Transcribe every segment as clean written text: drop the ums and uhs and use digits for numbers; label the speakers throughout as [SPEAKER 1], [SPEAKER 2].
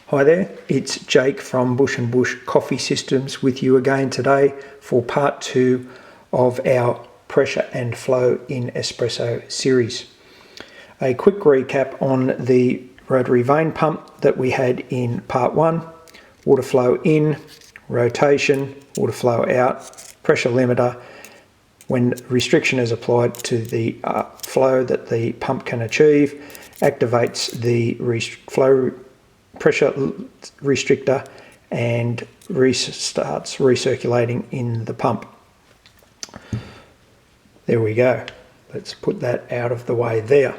[SPEAKER 1] Hi there, it's Jake from Bush & Bush Coffee Systems with you again today for part 2 of our pressure and flow in espresso series. A quick recap on the rotary vane pump that we had in part 1. Water flow in, rotation, water flow out, pressure limiter. When restriction is applied to the flow that the pump can achieve, activates the flow pressure restrictor and restarts recirculating in the pump. There we go. Let's put that out of the way there.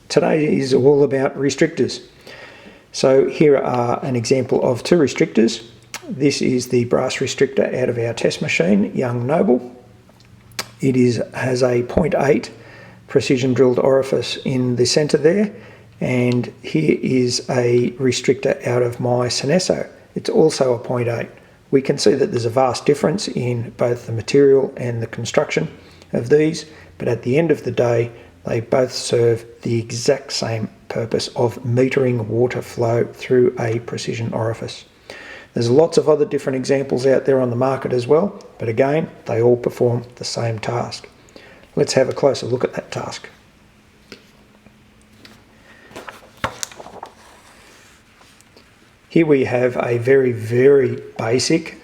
[SPEAKER 1] Today is all about restrictors. So here are an example of 2 restrictors. This is the brass restrictor out of our test machine, Young Noble. It has a 0.8 precision drilled orifice in the centre there. And here is a restrictor out of my Synesso. It's also a 0.8. We can see that there's a vast difference in both the material and the construction of these, but at the end of the day, they both serve the exact same purpose of metering water flow through a precision orifice. There's lots of other different examples out there on the market as well, but again, they all perform the same task. Let's have a closer look at that task. Here we have a very, very basic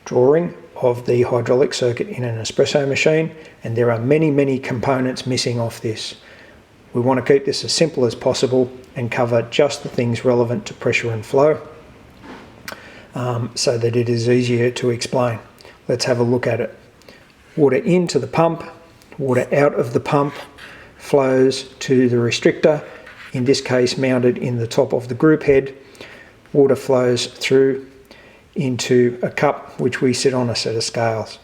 [SPEAKER 1] drawing of the hydraulic circuit in an espresso machine, and there are many, many components missing off this. We want to keep this as simple as possible and cover just the things relevant to pressure and flow so that it is easier to explain. Let's have a look at it. Water into the pump, water out of the pump flows to the restrictor, in this case mounted in the top of the group head. Water flows through into a cup which we sit on a set of scales.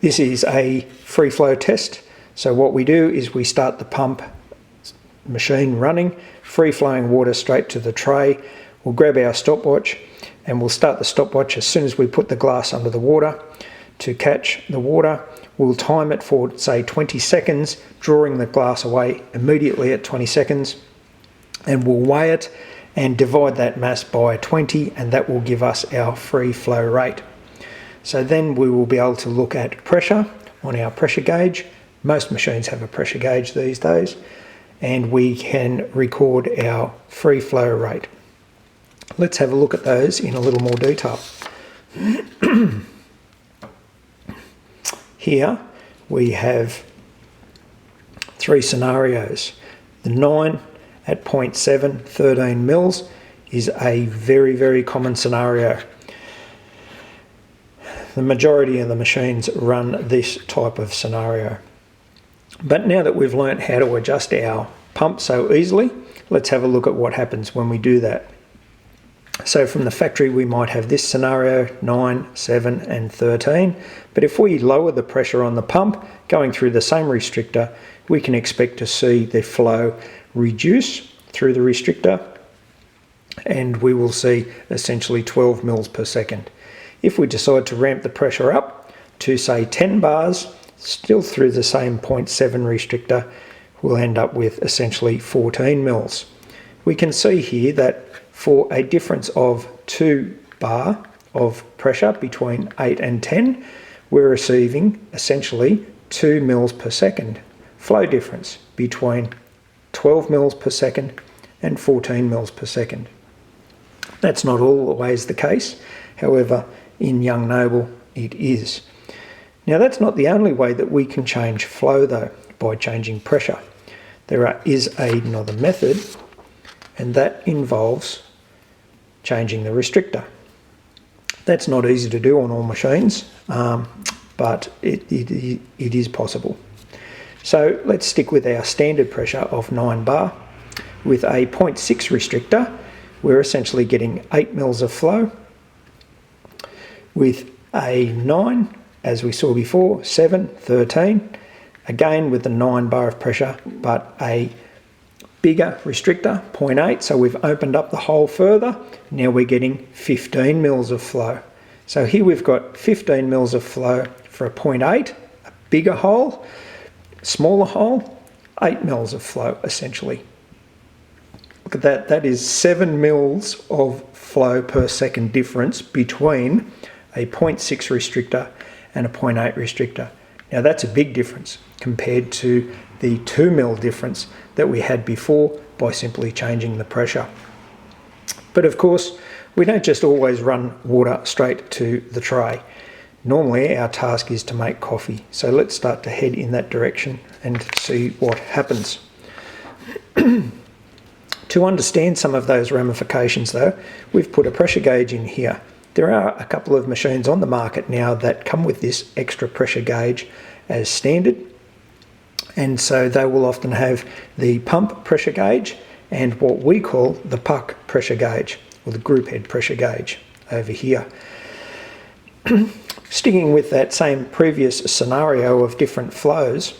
[SPEAKER 1] This is a free flow test. So what we do is we start the pump machine running, free flowing water straight to the tray. We'll grab our stopwatch and we'll start the stopwatch as soon as we put the glass under the water to catch the water. We'll time it for say 20 seconds, drawing the glass away immediately at 20 seconds, and we'll weigh it and divide that mass by 20, and that will give us our free flow rate. So then we will be able to look at pressure on our pressure gauge. Most machines have a pressure gauge these days, and we can record our free flow rate. Let's have a look at those in a little more detail. Here we have 3 scenarios. The 9 at 0.7, 13 mils is a very, very common scenario. The majority of the machines run this type of scenario. But now that we've learnt how to adjust our pump so easily, let's have a look at what happens when we do that. So from the factory we might have this scenario, 9, 7 and 13. But if we lower the pressure on the pump going through the same restrictor, we can expect to see the flow reduce through the restrictor, and we will see essentially 12 mils per second. If we decide to ramp the pressure up to say 10 bars, still through the same 0.7 restrictor, we'll end up with essentially 14 mils. We can see here that for a difference of 2 bar of pressure between 8 and 10, we're receiving essentially 2 mils per second flow difference between 12 mils per second and 14 mils per second. That's not always the case. However, in Young Noble it is. Now that's not the only way that we can change flow though, by changing pressure. There is another method, and that involves changing the restrictor. That's not easy to do on all machines, but it is possible. So let's stick with our standard pressure of 9 bar. With a 0.6 restrictor, we're essentially getting 8 mils of flow. With a 9, as we saw before, 7, 13. Again with the 9 bar of pressure, but a bigger restrictor, 0.8, so we've opened up the hole further. Now we're getting 15 mils of flow. So here we've got 15 mils of flow for a 0.8, a bigger hole. Smaller hole, 8 mils of flow essentially. Look at that, that is 7 mils of flow per second difference between a 0.6 restrictor and a 0.8 restrictor. Now that's a big difference compared to the 2 mil difference that we had before by simply changing the pressure. But of course, we don't just always run water straight to the tray. Normally our task is to make coffee. So let's start to head in that direction and see what happens. To understand some of those ramifications though, we've put a pressure gauge in here. There are a couple of machines on the market now that come with this extra pressure gauge as standard. And so they will often have the pump pressure gauge and what we call the puck pressure gauge, or the group head pressure gauge over here. Sticking with that same previous scenario of different flows,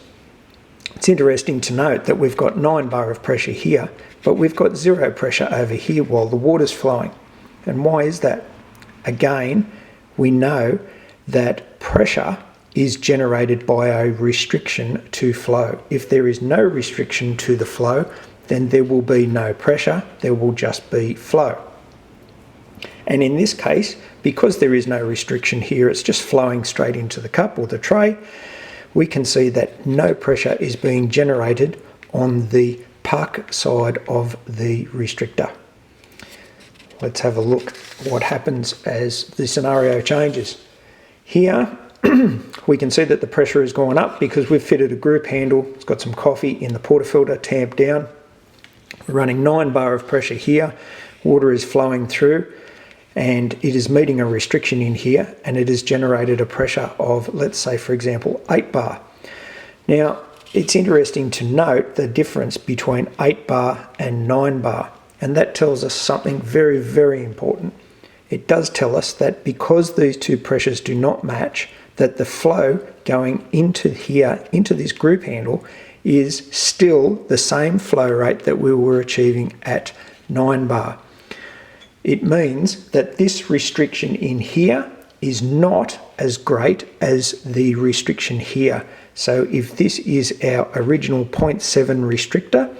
[SPEAKER 1] it's interesting to note that we've got 9 bar of pressure here, but we've got 0 pressure over here while the water's flowing. And why is that? Again, we know that pressure is generated by a restriction to flow. If there is no restriction to the flow, then there will be no pressure, there will just be flow. And in this case, because there is no restriction here, it's just flowing straight into the cup or the tray, we can see that no pressure is being generated on the puck side of the restrictor. Let's have a look what happens as the scenario changes. Here we can see that the pressure has gone up because we've fitted a group handle. It's got some coffee in the portafilter tamped down. We're running 9 bar of pressure here. Water is flowing through and it is meeting a restriction in here, and it has generated a pressure of, let's say for example, 8 bar. Now it's interesting to note the difference between 8 bar and 9 bar, and that tells us something very, very important. It does tell us that because these two pressures do not match, that the flow going into here, into this group handle, is still the same flow rate that we were achieving at 9 bar. It means that this restriction in here is not as great as the restriction here. So if this is our original 0.7 restrictor,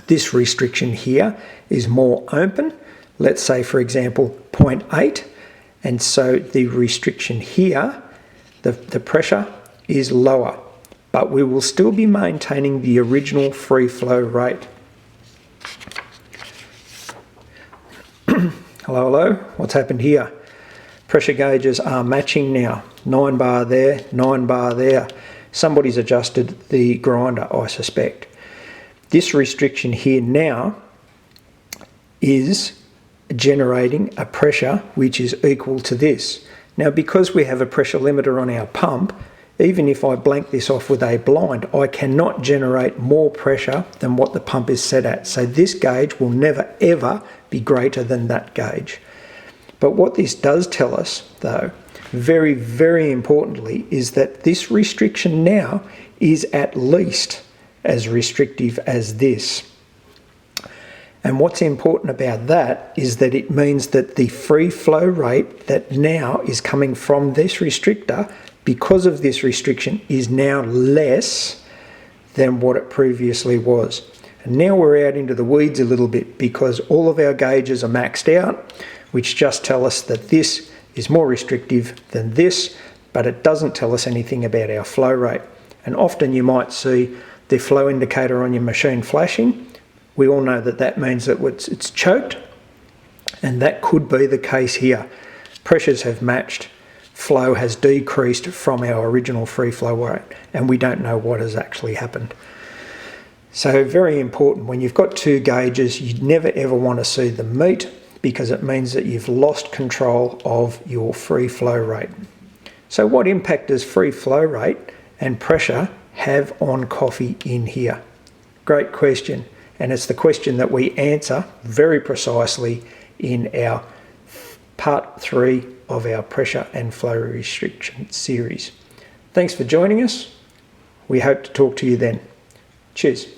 [SPEAKER 1] this restriction here is more open. Let's say for example 0.8, and so the restriction here, the pressure is lower, but we will still be maintaining the original free flow rate. Hello, hello, what's happened here? Pressure gauges are matching now. 9 bar there, 9 bar there. Somebody's adjusted the grinder, I suspect. This restriction here now is generating a pressure which is equal to this. Now because we have a pressure limiter on our pump, even if I blank this off with a blind, I cannot generate more pressure than what the pump is set at. So this gauge will never ever be greater than that gauge. But what this does tell us though, very, very importantly, is that this restriction now is at least as restrictive as this. And what's important about that is that it means that the free flow rate that now is coming from this restrictor, because of this restriction, is now less than what it previously was. And now we're out into the weeds a little bit because all of our gauges are maxed out, which just tell us that this is more restrictive than this, but it doesn't tell us anything about our flow rate. And often you might see the flow indicator on your machine flashing. We all know that that means that it's choked, and that could be the case here. Pressures have matched, flow has decreased from our original free flow rate, and we don't know what has actually happened. So very important, when you've got two gauges, you never ever want to see them meet, because it means that you've lost control of your free flow rate. So what impact does free flow rate and pressure have on coffee in here? Great question, and it's the question that we answer very precisely in our part 3 of our pressure and flow restriction series. Thanks for joining us. We hope to talk to you then. Cheers.